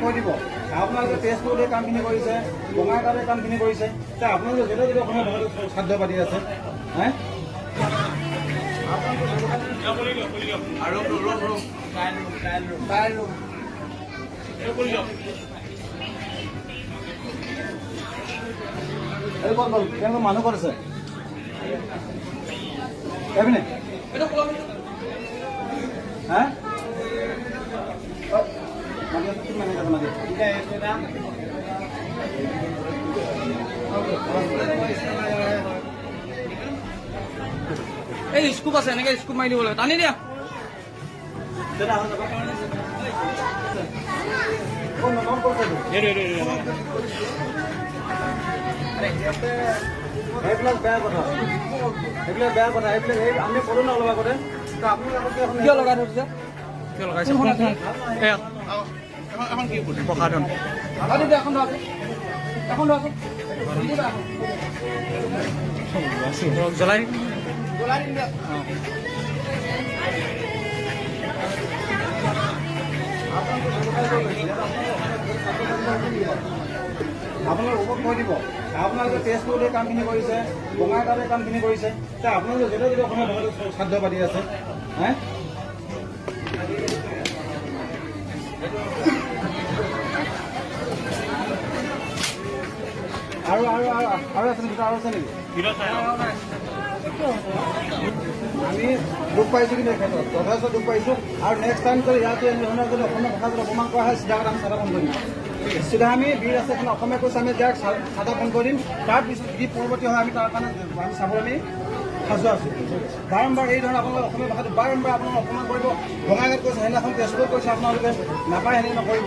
কৈ দিব আপোনালোকে তেজপুৰতে কামখিনি কৰিছে, বঙাইগাঁৱতে কামখিনি কৰিছে, তে আপোনালোকে য'তে য'তে অসমীয়া ভাষাটো সাধ্য পাতি আছে হে মানুহ ক'ত আছে এপিনে হা এই স্কুপ আছে এনেকে স্কুপ মাৰি দিব লাগে টানি দিয়া এইবিলাক বেয়া কথা এইবিলাক আমি কলো না অলপ আগতে কিয় লগাই থৈছে কিয় লগাইছে প্ৰসাধন জ্বলাই আপোনালোকে ওপৰত কৈ দিব আপোনালোকে তেজপুৰতে কামখিনি কৰিছে, বঙাইগাঁৱতে কামখিনি কৰিছে, তে আপোনালোকে য'তে য'তে অসমীয়া ভাষাটো সাধ্য পাতি আছে হে আৰু আৰু আৰু আছে নেকি আৰু আছে নেকি আমি দুখ পাইছোঁ কিন্তু ক্ষেত্ৰত যথেষ্ট দুখ পাইছোঁ আৰু নেক্সট টাইম যদি ইয়াতে এনেধৰণৰ যদি অসমীয়া ভাষা যদি অপমান কৰা হয় চিধা কথা আমি চাদা বন্ধ কৰিম চিধা আমি বীৰ আছে এখন অসমীয়া কৈছোঁ আমি যাক চাদা বন্ধ কৰিম তাৰপিছত যি পৰৱৰ্তী হয় আমি তাৰ কাৰণে আমি চাবলৈ আমি সাজু আছোঁ বাৰম্বাৰ এই ধৰণে আপোনালোকে অসমীয়া ভাষাটো বাৰম্বাৰ আপোনালোকে অপমান কৰিব বঙাইগাঁৱত কৈছে সেইদিনাখন তেজপুৰত কৈছে আপোনালোকে নাপায় সেনেকৈ নকৰিব